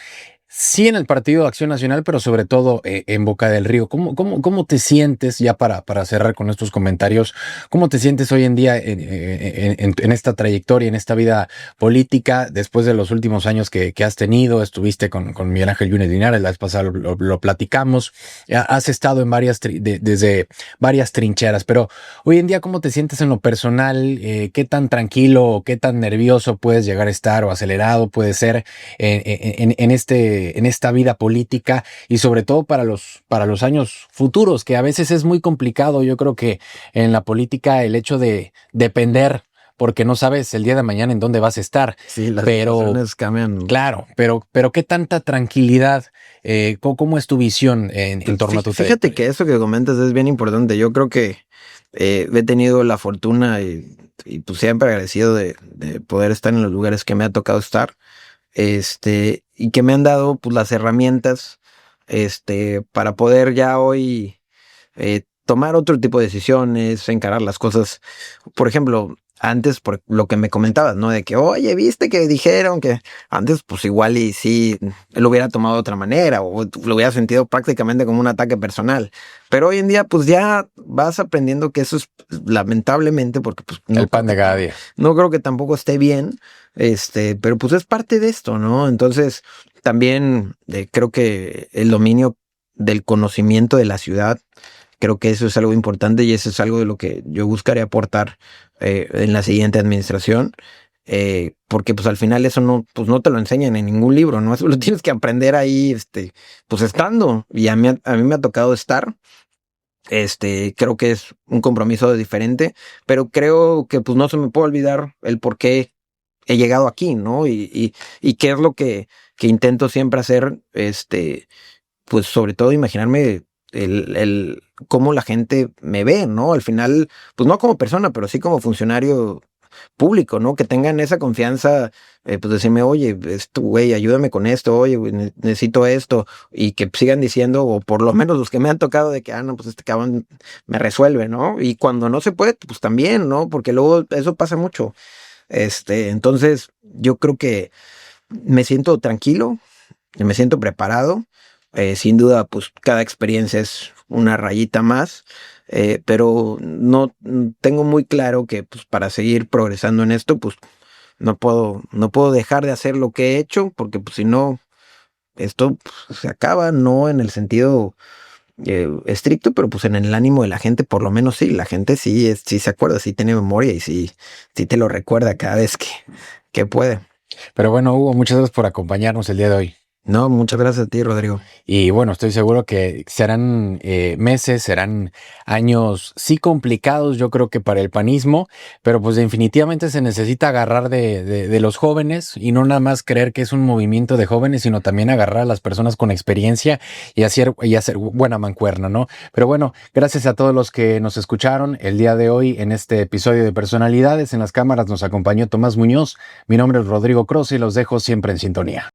sí en el Partido de Acción Nacional, pero sobre todo en Boca del Río. ¿Cómo te sientes, ya para cerrar con estos comentarios, cómo te sientes hoy en día en esta trayectoria, en esta vida política, después de los últimos años que has tenido? Estuviste con Miguel Ángel Yunes Linares, la vez pasada lo platicamos, has estado en desde varias trincheras, pero hoy en día, ¿cómo te sientes en lo personal? ¿Qué tan tranquilo o qué tan nervioso puedes llegar a estar o acelerado puede ser en esta vida política y sobre todo para los años futuros, que a veces es muy complicado? Yo creo que en la política el hecho de depender, porque no sabes el día de mañana en dónde vas a estar, Sí, las pero situaciones cambian. claro, pero qué tanta tranquilidad, ¿cómo es tu visión en torno a tu Fíjate trayectoria? que eso que comentas es bien importante. Yo creo que he tenido la fortuna y pues siempre agradecido de poder estar en los lugares que me ha tocado estar, y que me han dado pues las herramientas, para poder ya hoy tomar otro tipo de decisiones, encarar las cosas. Por ejemplo, antes, por lo que me comentabas, ¿no? De que, oye, viste que dijeron que antes, pues igual y sí, lo hubiera tomado de otra manera o lo hubiera sentido prácticamente como un ataque personal. Pero hoy en día, pues ya vas aprendiendo que eso es lamentablemente, porque pues El pan de cada día. no creo que tampoco esté bien, pero pues es parte de esto, ¿no? Entonces, también creo que el dominio del conocimiento de la ciudad, creo que eso es algo importante y eso es algo de lo que yo buscaré aportar en la siguiente administración, porque pues al final eso no, pues no te lo enseñan en ningún libro, ¿no? Eso lo tienes que aprender ahí, pues estando, y a mí me ha tocado estar. Creo que es un compromiso diferente, pero creo que pues no se me puede olvidar el por qué he llegado aquí, ¿no? Y qué es lo que intento siempre hacer, pues sobre todo imaginarme el cómo la gente me ve, ¿no? Al final, pues no como persona, pero sí como funcionario público, ¿no? Que tengan esa confianza, pues decirme, oye, esto, güey, ayúdame con esto, oye, güey, necesito esto, y que sigan diciendo, o por lo menos los que me han tocado de que, no, pues este cabrón me resuelve, ¿no? Y cuando no se puede, pues también, ¿no? Porque luego eso pasa mucho. Entonces, yo creo que me siento tranquilo, me siento preparado. Sin duda, pues cada experiencia es una rayita más, pero no tengo muy claro que pues para seguir progresando en esto, pues no puedo dejar de hacer lo que he hecho, porque pues si no, esto pues, se acaba, no en el sentido estricto, pero pues en el ánimo de la gente, por lo menos sí, la gente sí se acuerda, sí tiene memoria y sí te lo recuerda cada vez que puede. Pero bueno, Hugo, muchas gracias por acompañarnos el día de hoy. No, muchas gracias a ti, Rodrigo. Y bueno, estoy seguro que serán meses, serán años sí complicados, yo creo que para el panismo, pero pues definitivamente se necesita agarrar de los jóvenes y no nada más creer que es un movimiento de jóvenes, sino también agarrar a las personas con experiencia y hacer buena mancuerna, ¿no? Pero bueno, gracias a todos los que nos escucharon el día de hoy en este episodio de Personalidades. En las cámaras nos acompañó Tomás Muñoz. Mi nombre es Rodrigo Croce y los dejo siempre en sintonía.